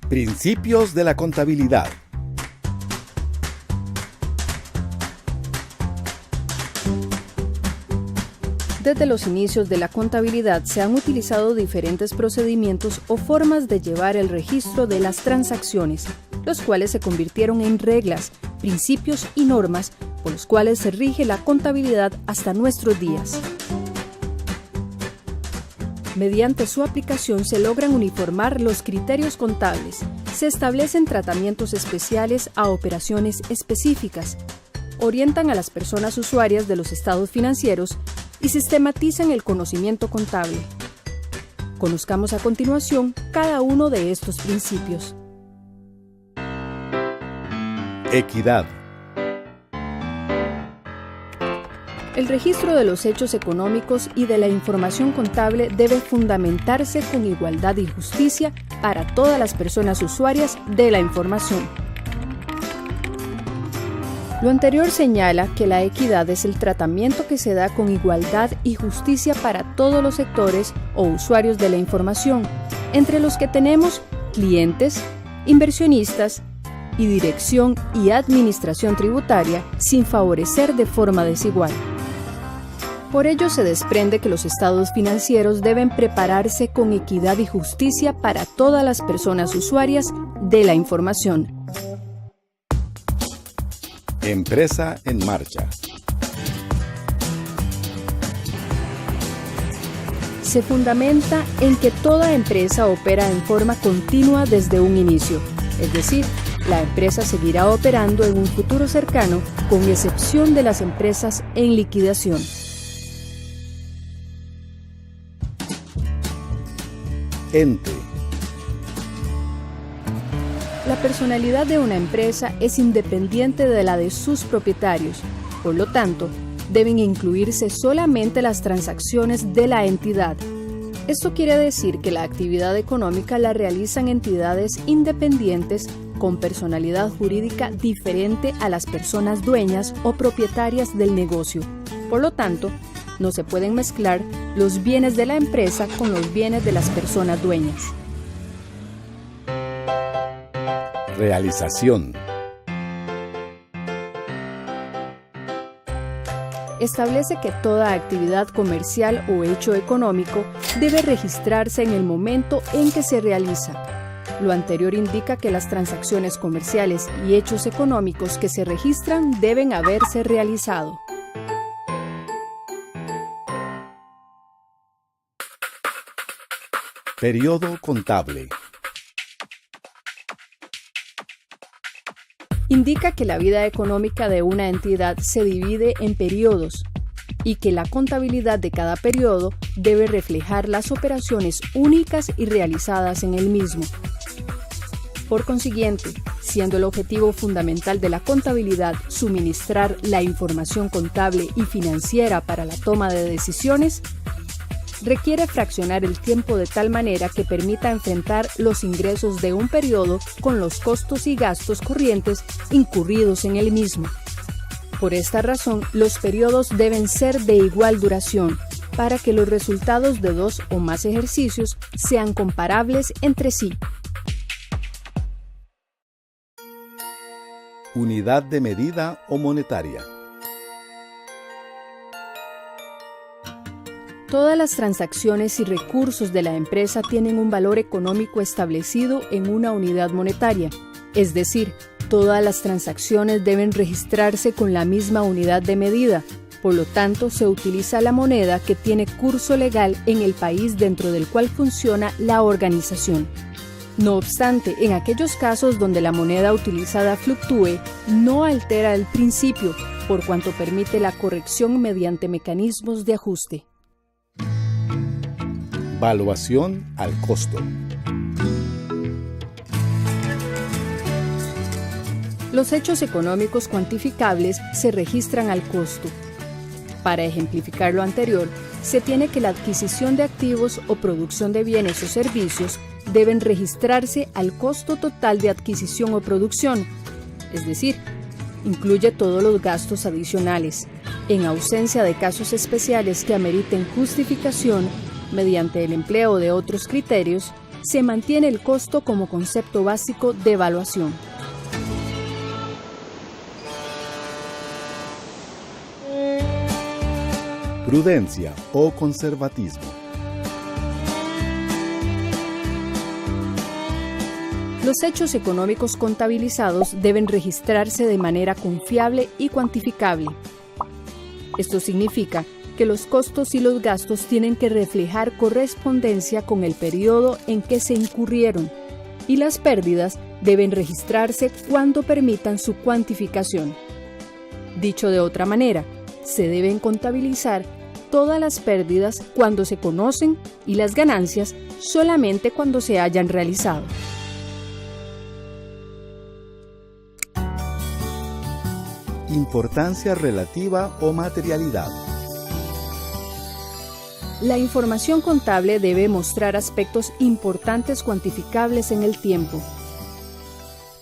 Principios de la contabilidad. Desde los inicios de la contabilidad se han utilizado diferentes procedimientos o formas de llevar el registro de las transacciones, los cuales se convirtieron en reglas, principios y normas por los cuales se rige la contabilidad hasta nuestros días. Mediante su aplicación se logran uniformar los criterios contables, se establecen tratamientos especiales a operaciones específicas, orientan a las personas usuarias de los estados financieros y sistematizan el conocimiento contable. Conozcamos a continuación cada uno de estos principios. Equidad. El registro de los hechos económicos y de la información contable debe fundamentarse con igualdad y justicia para todas las personas usuarias de la información. Lo anterior señala que la equidad es el tratamiento que se da con igualdad y justicia para todos los sectores o usuarios de la información, entre los que tenemos clientes, inversionistas y dirección y administración tributaria, sin favorecer de forma desigual. Por ello se desprende que los estados financieros deben prepararse con equidad y justicia para todas las personas usuarias de la información. Empresa en marcha. Se fundamenta en que toda empresa opera en forma continua desde un inicio, es decir, la empresa seguirá operando en un futuro cercano, con excepción de las empresas en liquidación. Ente. La personalidad de una empresa es independiente de la de sus propietarios, por lo tanto, deben incluirse solamente las transacciones de la entidad. Esto quiere decir que la actividad económica la realizan entidades independientes con personalidad jurídica diferente a las personas dueñas o propietarias del negocio. Por lo tanto, no se pueden mezclar los bienes de la empresa con los bienes de las personas dueñas. Realización. Establece que toda actividad comercial o hecho económico debe registrarse en el momento en que se realiza. Lo anterior indica que las transacciones comerciales y hechos económicos que se registran deben haberse realizado. Periodo contable. Indica que la vida económica de una entidad se divide en periodos y que la contabilidad de cada periodo debe reflejar las operaciones únicas y realizadas en el mismo. Por consiguiente, siendo el objetivo fundamental de la contabilidad suministrar la información contable y financiera para la toma de decisiones, requiere fraccionar el tiempo de tal manera que permita enfrentar los ingresos de un periodo con los costos y gastos corrientes incurridos en el mismo. Por esta razón, los periodos deben ser de igual duración, para que los resultados de dos o más ejercicios sean comparables entre sí. Unidad de medida o monetaria. Todas las transacciones y recursos de la empresa tienen un valor económico establecido en una unidad monetaria, es decir, todas las transacciones deben registrarse con la misma unidad de medida, por lo tanto se utiliza la moneda que tiene curso legal en el país dentro del cual funciona la organización. No obstante, en aquellos casos donde la moneda utilizada fluctúe, no altera el principio, por cuanto permite la corrección mediante mecanismos de ajuste. Valuación al costo. Los hechos económicos cuantificables se registran al costo. Para ejemplificar lo anterior, se tiene que la adquisición de activos o producción de bienes o servicios deben registrarse al costo total de adquisición o producción, es decir, incluye todos los gastos adicionales. En ausencia de casos especiales que ameriten justificación, mediante el empleo de otros criterios, se mantiene el costo como concepto básico de evaluación. Prudencia o conservatismo. Los hechos económicos contabilizados deben registrarse de manera confiable y cuantificable. Esto significa que los costos y los gastos tienen que reflejar correspondencia con el periodo en que se incurrieron, y las pérdidas deben registrarse cuando permitan su cuantificación. Dicho de otra manera, se deben contabilizar todas las pérdidas cuando se conocen y las ganancias solamente cuando se hayan realizado. Importancia relativa o materialidad. La información contable debe mostrar aspectos importantes cuantificables en el tiempo.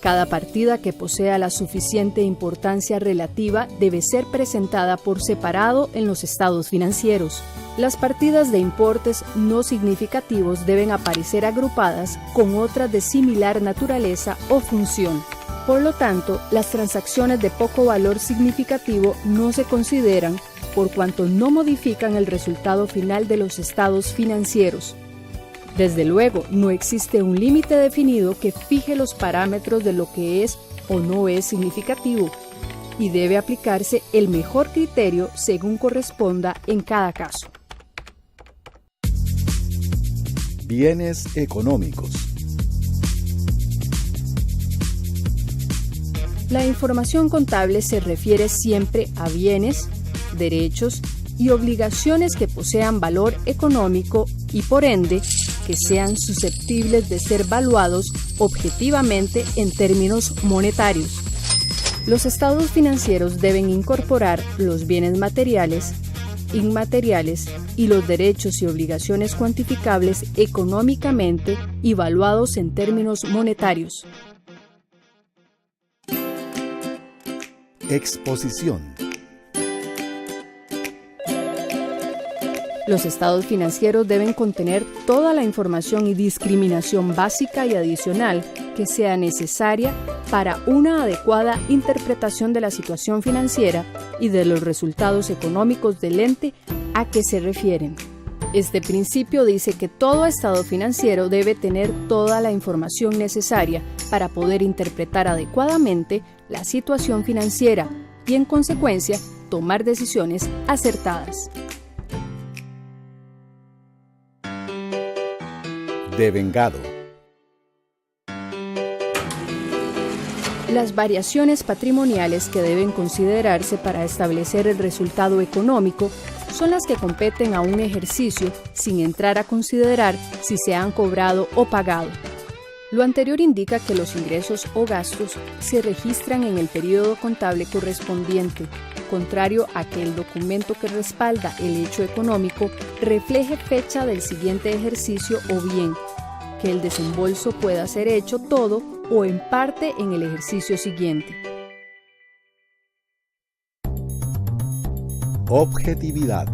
Cada partida que posea la suficiente importancia relativa debe ser presentada por separado en los estados financieros. Las partidas de importes no significativos deben aparecer agrupadas con otras de similar naturaleza o función. Por lo tanto, las transacciones de poco valor significativo no se consideran por cuanto no modifican el resultado final de los estados financieros. Desde luego, no existe un límite definido que fije los parámetros de lo que es o no es significativo, y debe aplicarse el mejor criterio según corresponda en cada caso. Bienes económicos. La información contable se refiere siempre a bienes, derechos y obligaciones que posean valor económico y, por ende, que sean susceptibles de ser valuados objetivamente en términos monetarios. Los estados financieros deben incorporar los bienes materiales, inmateriales y los derechos y obligaciones cuantificables económicamente y valuados en términos monetarios. Exposición. Los estados financieros deben contener toda la información y discriminación básica y adicional que sea necesaria para una adecuada interpretación de la situación financiera y de los resultados económicos del ente a que se refieren. Este principio dice que todo estado financiero debe tener toda la información necesaria para poder interpretar adecuadamente la situación financiera y, en consecuencia, tomar decisiones acertadas. Devengado. Las variaciones patrimoniales que deben considerarse para establecer el resultado económico son las que competen a un ejercicio sin entrar a considerar si se han cobrado o pagado. Lo anterior indica que los ingresos o gastos se registran en el periodo contable correspondiente, contrario a que el documento que respalda el hecho económico refleje fecha del siguiente ejercicio o bien que el desembolso pueda ser hecho todo o en parte en el ejercicio siguiente. Objetividad.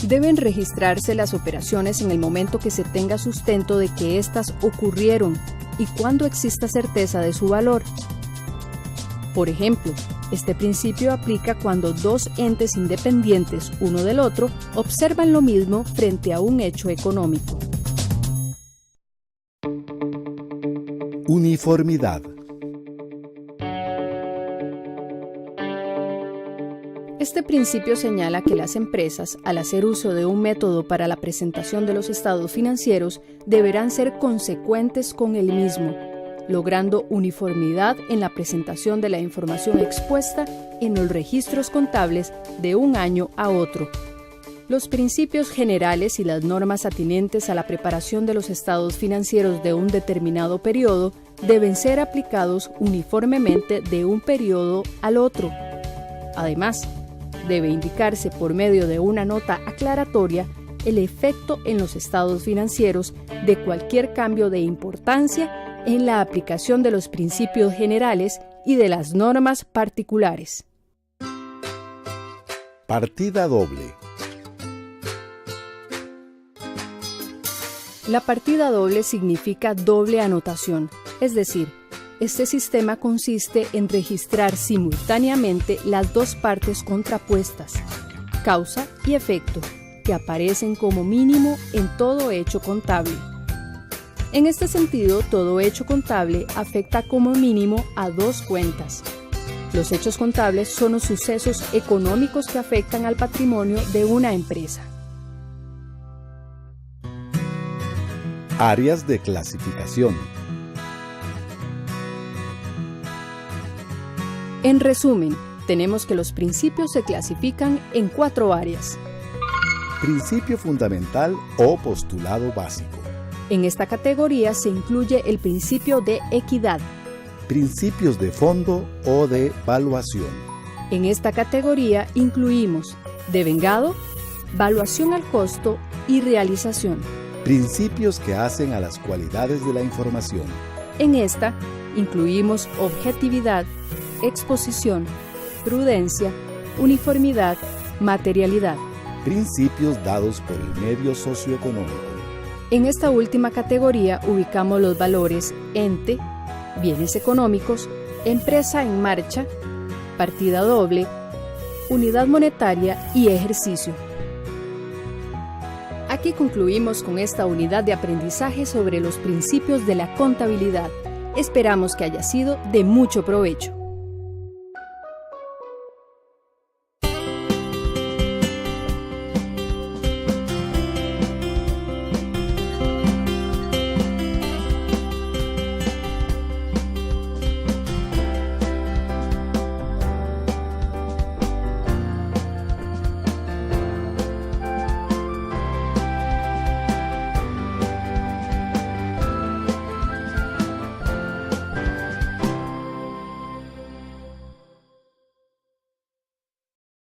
Deben registrarse las operaciones en el momento que se tenga sustento de que éstas ocurrieron y cuando exista certeza de su valor. Por ejemplo, este principio aplica cuando dos entes independientes uno del otro observan lo mismo frente a un hecho económico. Uniformidad. Este principio señala que las empresas, al hacer uso de un método para la presentación de los estados financieros, deberán ser consecuentes con el mismo, logrando uniformidad en la presentación de la información expuesta en los registros contables de un año a otro. Los principios generales y las normas atinentes a la preparación de los estados financieros de un determinado periodo deben ser aplicados uniformemente de un periodo al otro. Además, debe indicarse por medio de una nota aclaratoria el efecto en los estados financieros de cualquier cambio de importancia en la aplicación de los principios generales y de las normas particulares. Partida doble. La partida doble significa doble anotación, es decir, este sistema consiste en registrar simultáneamente las dos partes contrapuestas, causa y efecto, que aparecen como mínimo en todo hecho contable. En este sentido, todo hecho contable afecta como mínimo a dos cuentas. Los hechos contables son los sucesos económicos que afectan al patrimonio de una empresa. Áreas de clasificación. En resumen, tenemos que los principios se clasifican en 4 áreas. Principio fundamental o postulado básico. En esta categoría se incluye el principio de equidad. Principios de fondo o de valuación. En esta categoría incluimos devengado, valuación al costo y realización. Principios que hacen a las cualidades de la información. En esta incluimos objetividad, exposición, prudencia, uniformidad, materialidad. Principios dados por el medio socioeconómico. En esta última categoría ubicamos los valores ente, bienes económicos, empresa en marcha, partida doble, unidad monetaria y ejercicio. Aquí concluimos con esta unidad de aprendizaje sobre los principios de la contabilidad. Esperamos que haya sido de mucho provecho.